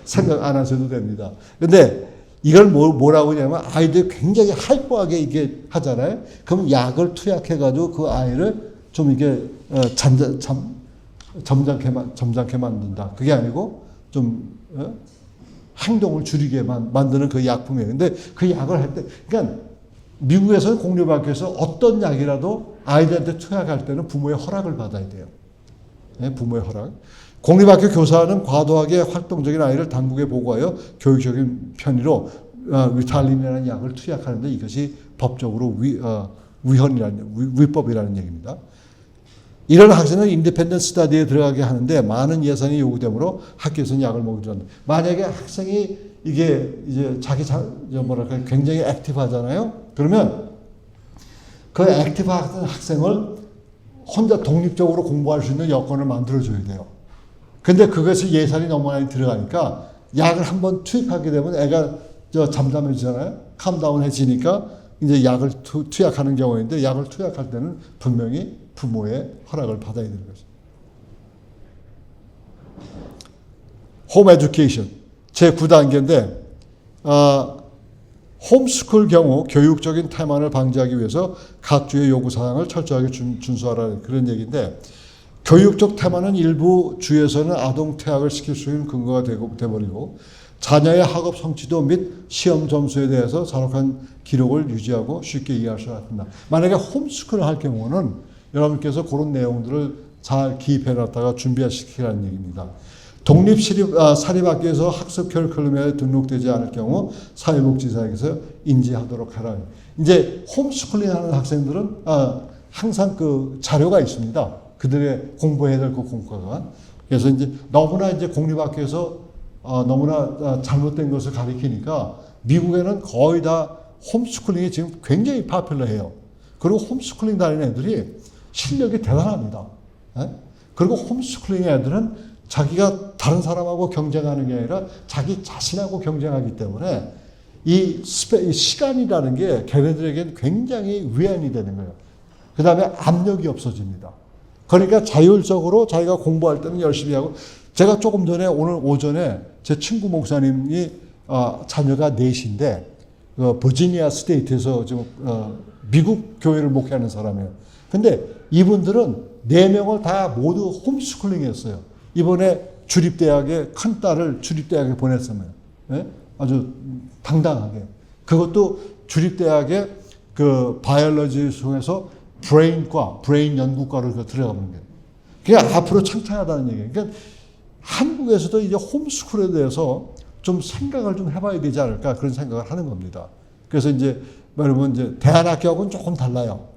생각 안 하셔도 됩니다. 근데 이걸 뭐라고 하냐면 아이들이 굉장히 하이퍼하게 이게 하잖아요. 그럼 약을 투약해가지고 그 아이를 좀 이게 점잖게 만든다. 그게 아니고 좀 행동을 줄이게 만드는 그 약품이에요. 근데 그 약을 할 때, 그러니까 미국에서는 공립학교에서 어떤 약이라도 아이들한테 투약할 때는 부모의 허락을 받아야 돼요. 네, 부모의 허락. 공립학교 교사는 과도하게 활동적인 아이를 당국에 보고하여 교육적인 편의로 리탈린이라는 약을 투약하는데 이것이 법적으로 위법이라는 얘기입니다. 이런 학생은 인디펜던트 스터디에 들어가게 하는데 많은 예산이 요구되므로 학교에서는 약을 먹이지 않는다. 만약에 학생이 이게 이제 굉장히 액티브하잖아요. 그러면 그 액티브한 학생을 혼자 독립적으로 공부할 수 있는 여건을 만들어줘야 돼요. 근데 그것이 예산이 너무 많이 들어가니까 약을 한번 투입하게 되면 애가 잠잠해지잖아요. 캄다운해지니까 이제 약을 투약하는 경우인데 약을 투약할 때는 분명히 부모의 허락을 받아야 되는 거죠. 홈 에듀케이션 제9단계인데 홈스쿨 경우 교육적인 태만을 방지하기 위해서 각 주의 요구사항을 철저하게 준수하라는 그런 얘기인데 교육적 태만은 일부 주에서는 아동 퇴학을 시킬 수 있는 근거가 되버리고 자녀의 학업 성취도 및 시험 점수에 대해서 잔혹한 기록을 유지하고 쉽게 이해할 수 있다. 만약에 홈스쿨을 할 경우는 여러분께서 그런 내용들을 잘 기입해놨다가 준비시키라는 얘기입니다. 사립학교에서 학습 커리큘럼에 등록되지 않을 경우 사회복지사에게서 인지하도록 하라. 이제 홈스쿨링 하는 학생들은 항상 그 자료가 있습니다. 그들의 공부해야 될 그 공과가. 그래서 이제 너무나 이제 공립학교에서 너무나 잘못된 것을 가리키니까 미국에는 거의 다 홈스쿨링이 지금 굉장히 파퓰러해요. 그리고 홈스쿨링 다니는 애들이 실력이 대단합니다. 그리고 홈스쿨링 애들은 자기가 다른 사람하고 경쟁하는 게 아니라 자기 자신하고 경쟁하기 때문에 이 시간이라는 게 걔네들에게는 굉장히 위안이 되는 거예요. 그 다음에 압력이 없어집니다. 그러니까 자율적으로 자기가 공부할 때는 열심히 하고 제가 조금 전에 오늘 오전에 제 친구 목사님이 자녀가 넷인데 버지니아 스테이트에서 지금 미국 교회를 목회하는 사람이에요. 근데 이분들은 4명을 다 모두 홈스쿨링했어요. 이번에 주립대학에 큰 딸을 주립대학에 보냈으면 예? 아주 당당하게. 그것도 주립대학에 그 바이올로지 속에서 브레인 연구과를 들어가는 거예요. 그게 앞으로 창창하다는 얘기예요. 그러니까 한국에서도 이제 홈스쿨에 대해서 좀 생각을 좀 해봐야 되지 않을까 그런 생각을 하는 겁니다. 그래서 이제 여러분 이제 대안학교하고는 조금 달라요.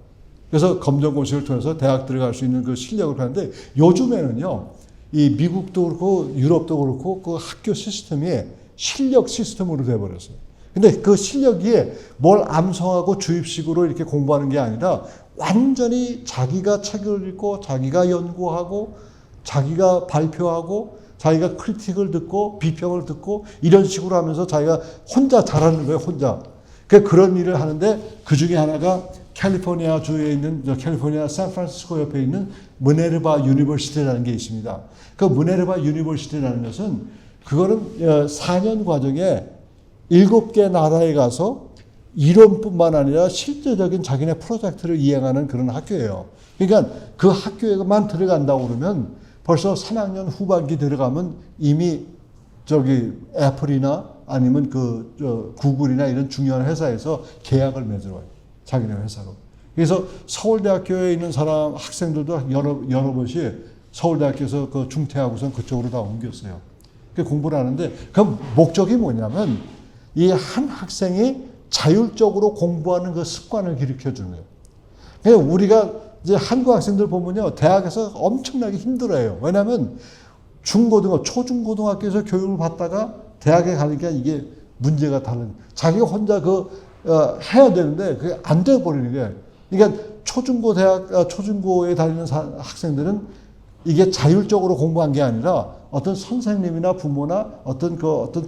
그래서 검정고시를 통해서 대학 들어갈 수 있는 그 실력을 하는데 요즘에는요, 이 미국도 그렇고 유럽도 그렇고 그 학교 시스템이 실력 시스템으로 돼버렸어요. 근데 그 실력이 뭘 암송하고 주입식으로 이렇게 공부하는 게 아니라 완전히 자기가 책을 읽고 자기가 연구하고 자기가 발표하고 자기가 크리틱을 듣고 비평을 듣고 이런 식으로 하면서 자기가 혼자 잘하는 거예요, 혼자. 그런 일을 하는데 그 중에 하나가 캘리포니아 주에 있는 캘리포니아 샌프란시스코 옆에 있는 미네르바 유니버시티라는 게 있습니다. 그 미네르바 유니버시티라는 것은 그거는 4년 과정에 7개 나라에 가서 이론뿐만 아니라 실제적인 자기네 프로젝트를 이행하는 그런 학교예요. 그러니까 그 학교에만 들어간다고 그러면 벌써 3학년 후반기 들어가면 이미 애플이나 아니면 구글이나 이런 중요한 회사에서 계약을 맺으러 와요. 자기네 회사로. 그래서 서울대학교에 있는 학생들도 여러 번씩 서울대학교에서 그 중퇴하고선 그쪽으로 다 옮겼어요. 공부를 하는데 그 목적이 뭐냐면 이 한 학생이 자율적으로 공부하는 그 습관을 기르쳐 주는 거예요. 그러니까 우리가 이제 한국 학생들 보면요, 대학에서 엄청나게 힘들어해요. 왜냐하면 초중고등학교에서 교육을 받다가 대학에 가니까 이게 문제가 다른. 자기가 혼자 해야 되는데 그게 안 돼 버리는 거예요. 그러니까 초중고에 다니는 학생들은 이게 자율적으로 공부한 게 아니라 어떤 선생님이나 부모나 어떤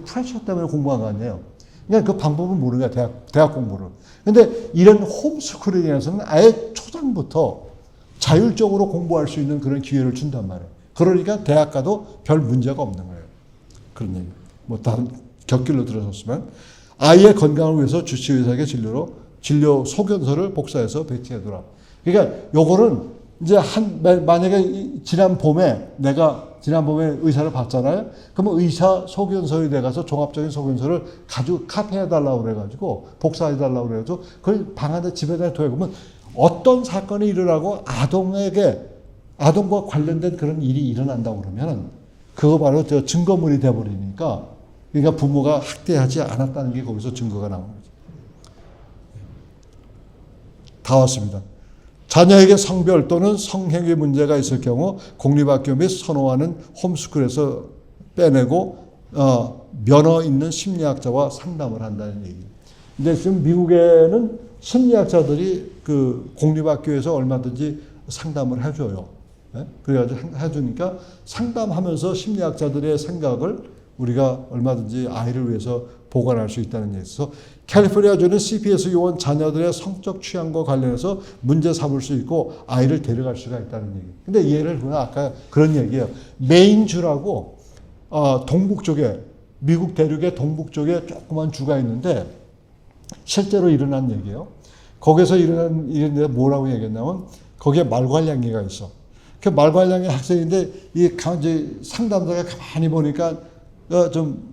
프레셔 때문에 공부한 거 아니에요. 그러니까 그 방법은 모르는 거야, 대학 공부를. 근데 이런 홈스쿨링에서는 아예 초장부터 자율적으로 공부할 수 있는 그런 기회를 준단 말이에요. 그러니까 대학 가도 별 문제가 없는 거예요. 그런 얘기. 다른 곁길로 들어섰으면 아이의 건강을 위해서 주치의사에게 진료 소견서를 복사해서 배치해두라. 그러니까 요거는 이제 만약에 내가 지난봄에 의사를 봤잖아요. 그러면 의사 소견서에 내가서 종합적인 소견서를 가지고 카피해달라고 그래가지고 복사해달라고 그래가지고 그걸 방 안에 집에다 둬요. 그러면 어떤 사건이 일어나고 아동과 관련된 그런 일이 일어난다고 그러면 그거 바로 증거물이 돼버리니까 그러니까 부모가 학대하지 않았다는 게 거기서 증거가 나오는 거죠. 다 왔습니다. 자녀에게 성별 또는 성행위 문제가 있을 경우 공립학교 및 선호하는 홈스쿨에서 빼내고 면허 있는 심리학자와 상담을 한다는 얘기예요. 근데 지금 미국에는 심리학자들이 그 공립학교에서 얼마든지 상담을 해줘요. 네? 그래가지고 해주니까 상담하면서 심리학자들의 생각을 우리가 얼마든지 아이를 위해서 보관할 수 있다는 얘기에서 캘리포니아주는 CPS 요원 자녀들의 성적 취향과 관련해서 문제 삼을 수 있고 아이를 데려갈 수가 있다는 얘기. 근데 예를 들면 아까 그런 얘기예요. 메인주라고 동북 쪽에 미국 대륙의 동북 쪽에 조그만 주가 있는데 실제로 일어난 얘기예요. 거기서 일어난 일인데 뭐라고 얘기했냐면 거기에 말괄량이가 있어. 그 말괄량이 학생인데 이 상담자가 가만히 보니까 좀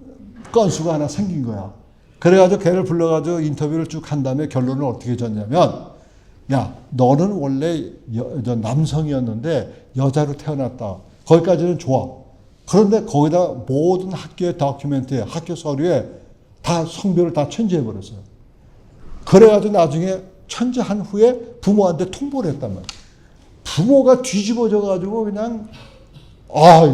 건수가 하나 생긴 거야. 그래가지고 걔를 불러가지고 인터뷰를 쭉 한 다음에 결론을 어떻게 줬냐면, 야, 너는 원래 남성이었는데 여자로 태어났다. 거기까지는 좋아. 그런데 거기다 모든 학교의 다큐멘트에, 학교 서류에 다 성별을 다 천지해버렸어요. 그래가지고 나중에 천지한 후에 부모한테 통보를 했단 말이야. 부모가 뒤집어져가지고 그냥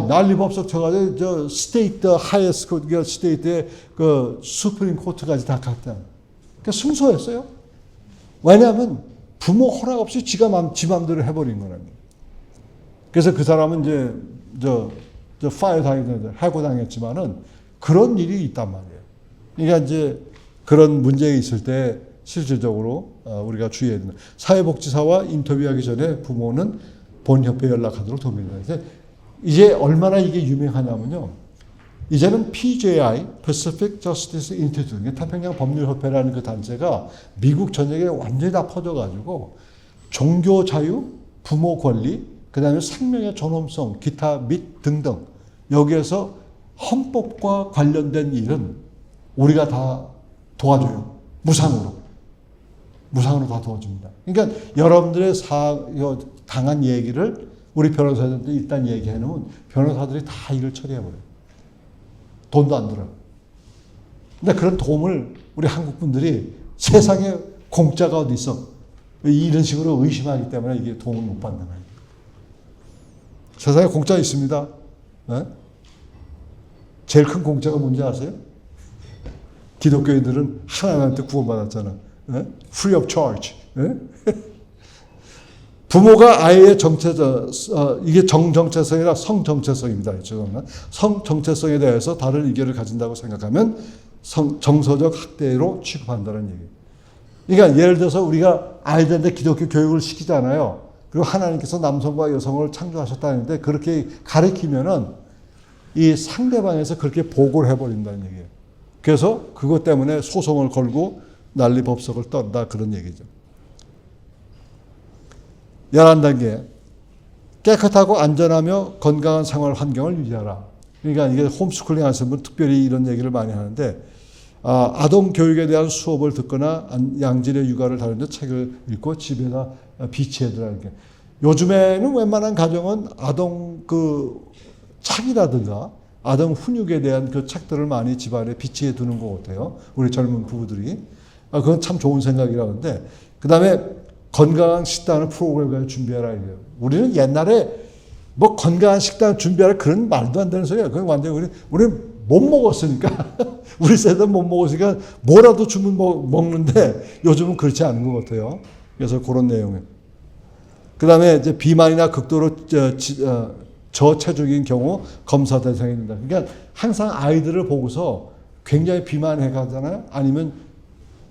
난리법석 쳐가지고 스테이트 하이어스트 스테이트의 그 수프림 코트까지 다 갔다. 그러니까 승소했어요. 왜냐하면 부모 허락 없이 지 맘대로 해버린 거랍니다. 그래서 그 사람은 이제 파이어 해고당했지만은 그런 일이 있단 말이에요. 그러니까 이제 그런 문제가 있을 때 실질적으로 우리가 주의해야 된다. 사회복지사와 인터뷰하기 전에 부모는 본협회에 연락하도록 돕니다. 이제 얼마나 이게 유명하냐면요. 이제는 PJI, Pacific Justice Institute, 태평양 법률협회라는 그 단체가 미국 전역에 완전히 다 퍼져가지고 종교 자유, 부모 권리, 그 다음에 생명의 존엄성, 기타 및 등등 여기에서 헌법과 관련된 일은 우리가 다 도와줘요. 무상으로 다 도와줍니다. 그러니까 여러분들의 당한 얘기를 우리 변호사들한테 일단 얘기해 놓으면 변호사들이 다 일을 처리해버려요. 돈도 안 들어요. 근데 그런 도움을 우리 한국 분들이 세상에 공짜가 어디 있어? 이런 식으로 의심하기 때문에 이게 도움을 못 받는 거예요. 세상에 공짜 있습니다. 네? 제일 큰 공짜가 뭔지 아세요? 기독교인들은 하나님한테 구원받았잖아. 네? Free of charge. 네? 부모가 아이의 이게 정정체성이라 성정체성입니다. 성정체성에 대해서 다른 의견을 가진다고 생각하면 정서적 학대로 취급한다는 얘기예요. 그러니까 예를 들어서 우리가 아이들한테 기독교 교육을 시키잖아요. 그리고 하나님께서 남성과 여성을 창조하셨다는데 그렇게 가르치면은 이 상대방에서 그렇게 보고를 해버린다는 얘기예요. 그래서 그것 때문에 소송을 걸고 난리 법석을 떤다 그런 얘기죠. 11단계 깨끗하고 안전하며 건강한 생활 환경을 유지하라. 그러니까 이게 홈스쿨링 하시는 분 특별히 이런 얘기를 많이 하는데 아동 교육에 대한 수업을 듣거나 양질의 육아를 다루는 책을 읽고 집에다 비치해두라는 게 요즘에는 웬만한 가정은 아동 그 착이라든가 아동 훈육에 대한 그 책들을 많이 집안에 비치해 두는 것 같아요. 우리 젊은 부부들이. 그건 참 좋은 생각이라는데 그 다음에 건강한 식단을 프로그램을 준비하라 이래요. 우리는 옛날에 뭐 건강한 식단 준비하라 그런 말도 안 되는 소리야. 그건 완전히 우리 못 먹었으니까 우리 세대 못 먹었으니까 뭐라도 주면 먹는데 요즘은 그렇지 않은 것 같아요. 그래서 그런 내용이에요. 그 다음에 이제 비만이나 극도로 저체중인 경우 검사 대상이 된다. 그러니까 항상 아이들을 보고서 굉장히 비만해 가잖아요. 아니면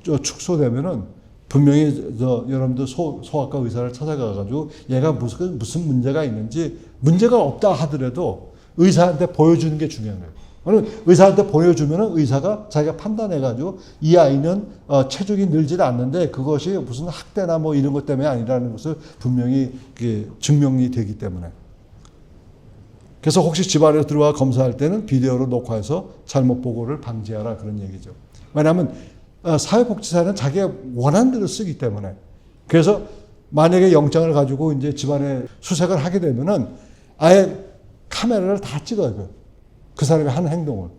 축소되면은 분명히 여러분들 소아과 의사를 찾아가가지고 얘가 무슨 문제가 있는지 문제가 없다 하더라도 의사한테 보여주는 게 중요한 거예요. 의사한테 보여주면은 의사가 자기가 판단해가지고 이 아이는 체중이 늘질 않는데 그것이 무슨 학대나 뭐 이런 것 때문에 아니라는 것을 분명히 증명이 되기 때문에. 그래서 혹시 집안에 들어와 검사할 때는 비디오로 녹화해서 잘못 보고를 방지하라 그런 얘기죠. 왜냐하면 사회복지사는 자기가 원하는 대로 쓰기 때문에. 그래서 만약에 영장을 가지고 이제 집안에 수색을 하게 되면은 아예 카메라를 다 찍어요. 그 사람의 한 행동을.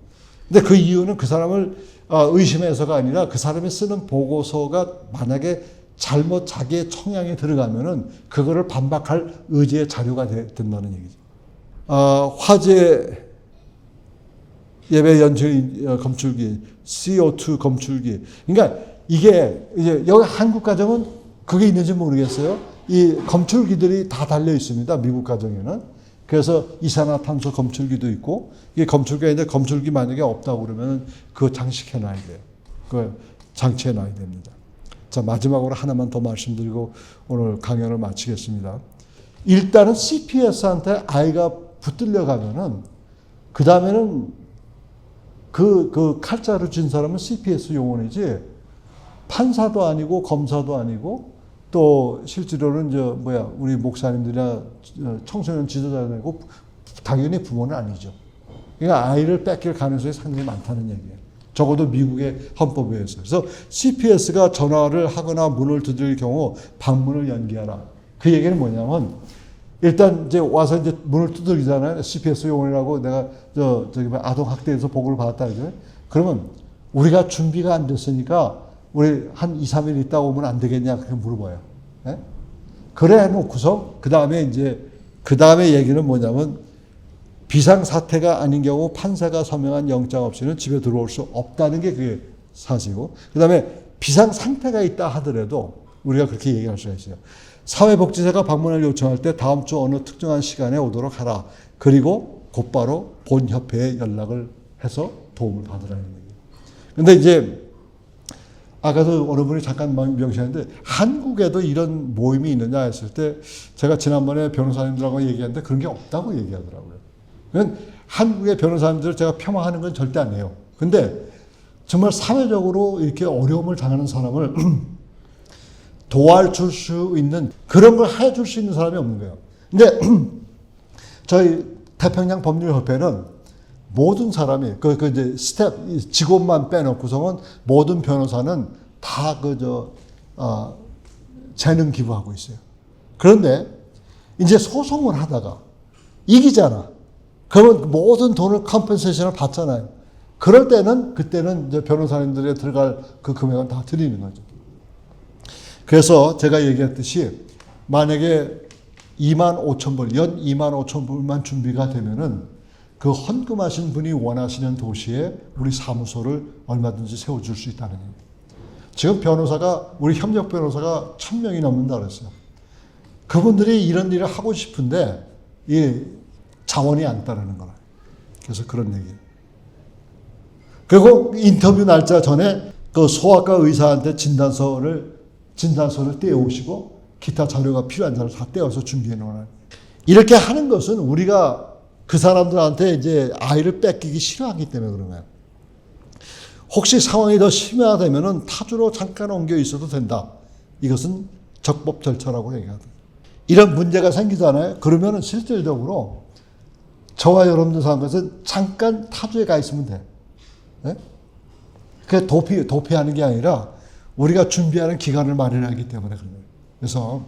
근데 그 이유는 그 사람을 의심해서가 아니라 그 사람이 쓰는 보고서가 만약에 잘못 자기의 청양에 들어가면은 그거를 반박할 의지의 자료가 된다는 얘기죠. 화재 예배 연출 검출기, CO2 검출기. 그러니까 이게 이제 여기 한국 가정은 그게 있는지 모르겠어요. 이 검출기들이 다 달려 있습니다. 미국 가정에는. 그래서 이산화탄소 검출기도 있고 이게 검출기가 있는데 검출기 만약에 없다고 그러면 그거 장식해 놔야 돼요. 그거 장치해 놔야 됩니다. 자, 마지막으로 하나만 더 말씀드리고 오늘 강연을 마치겠습니다. 일단은 CPS한테 아이가 붙들려 가면은 그 다음에는 그 칼자루 쥔 사람은 CPS 요원이지 판사도 아니고 검사도 아니고 또 실제로는 우리 목사님들이나 청소년 지도자도 아니고 당연히 부모는 아니죠. 그러니까 아이를 뺏길 가능성이 상당히 많다는 얘기예요. 적어도 미국의 헌법에 의해서. 그래서 CPS가 전화를 하거나 문을 두드릴 경우 방문을 연기하라. 그 얘기는 뭐냐면 일단 이제 와서 이제 문을 두들기잖아요. CPS 요원이라고 내가 저기 아동 학대에서 보고를 받았다 그러죠. 그러면 우리가 준비가 안 됐으니까 우리 한 2, 3일 있다 오면 안 되겠냐 그렇게 물어봐요. 네? 그래 놓고서 그 다음에 얘기는 뭐냐면 비상 사태가 아닌 경우 판사가 서명한 영장 없이는 집에 들어올 수 없다는 게 그게 사실이고 그 다음에 비상 상태가 있다 하더라도 우리가 그렇게 얘기할 수가 있어요. 사회복지사가 방문을 요청할 때 다음 주 어느 특정한 시간에 오도록 하라. 그리고 곧바로 본 협회에 연락을 해서 도움을 받으라는 얘기예요. 근데 이제 아까도 어느 분이 잠깐 명시했는데 한국에도 이런 모임이 있느냐 했을 때 제가 지난번에 변호사님들하고 얘기했는데 그런 게 없다고 얘기하더라고요. 그러니까 한국의 변호사님들을 제가 폄하하는 건 절대 아니에요. 근데 정말 사회적으로 이렇게 어려움을 당하는 사람을 도와줄 수 있는 그런 걸 해줄 수 있는 사람이 없는 거예요. 근데 저희 태평양 법률협회는 모든 사람이 이제 직원만 빼놓고서는 모든 변호사는 다 재능 기부하고 있어요. 그런데 이제 소송을 하다가 이기잖아. 그러면 모든 돈을 컴펜세이션을 받잖아요. 그럴 때는 그때는 이제 변호사님들에 들어갈 그 금액은 다 드리는 거죠. 그래서 제가 얘기했듯이 만약에 25,000불, 연 25,000불만 준비가 되면은 그 헌금하신 분이 원하시는 도시에 우리 사무소를 얼마든지 세워줄 수 있다는 얘기예요. 지금 우리 협력 변호사가 1,000명이 넘는다 그랬어요. 그분들이 이런 일을 하고 싶은데 이 자원이 안 따르는 거라. 그래서 그런 얘기예요. 그리고 인터뷰 날짜 전에 그 소아과 의사한테 진단서를 떼어오시고 기타 자료가 필요한 자를 다 떼어서 준비해 놓아요. 이렇게 하는 것은 우리가 그 사람들한테 이제 아이를 뺏기기 싫어하기 때문에 그런 거예요. 혹시 상황이 더 심화되면은 타주로 잠깐 옮겨 있어도 된다. 이것은 적법 절차라고 얘기하거든요. 이런 문제가 생기잖아요. 그러면은 실질적으로 저와 여러분들 사는 것은 잠깐 타주에 가 있으면 돼. 네? 그게 도피하는 게 아니라 우리가 준비하는 기간을 마련하기 때문에 그런 거예요. 그래서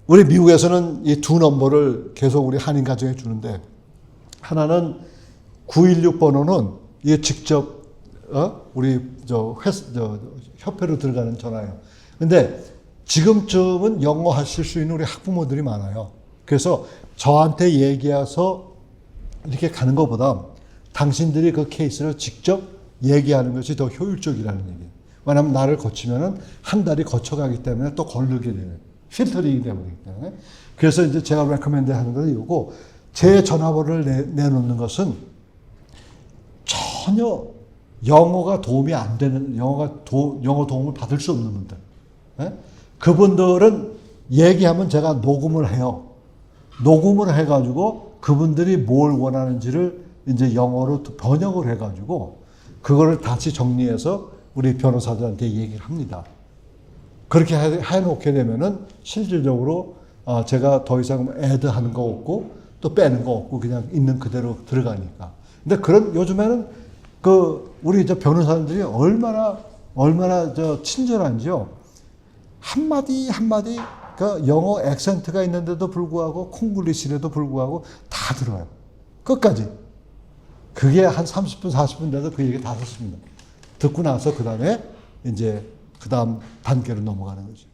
우리 미국에서는 이 두 넘버를 계속 우리 한인 가정에 주는데 하나는 916번호는 이게 직접 우리 협회로 들어가는 전화예요. 근데 지금쯤은 영어 하실 수 있는 우리 학부모들이 많아요. 그래서 저한테 얘기해서 이렇게 가는 것보다 당신들이 그 케이스를 직접 얘기하는 것이 더 효율적이라는 얘기예요. 왜냐하면 나를 거치면은 한 달이 거쳐가기 때문에 또 거르게 되는 필터링이 되기 때문에. 그래서 이제 제가 레코멘드 하는 건 이거고, 제 전화번호를 내놓는 것은 전혀 영어가 도움이 안 되는, 영어 도움을 받을 수 없는 분들. 네? 그분들은 얘기하면 제가 녹음을 해요. 녹음을 해가지고 그분들이 뭘 원하는지를 이제 영어로 번역을 해가지고 그거를 다시 정리해서 우리 변호사들한테 얘기를 합니다. 그렇게 해놓게 되면은 실질적으로 제가 더 이상 애드하는 거 없고 또 빼는 거 없고 그냥 있는 그대로 들어가니까. 근데 요즘에는 우리 변호사들이 얼마나 친절한지요. 한마디 영어 액센트가 있는데도 불구하고 콩글리시에도 불구하고 다 들어요. 끝까지. 그게 한 30분, 40분 돼도 그 얘기 다 듣습니다. 듣고 나서 그 다음에 이제 그 다음 단계로 넘어가는 거죠.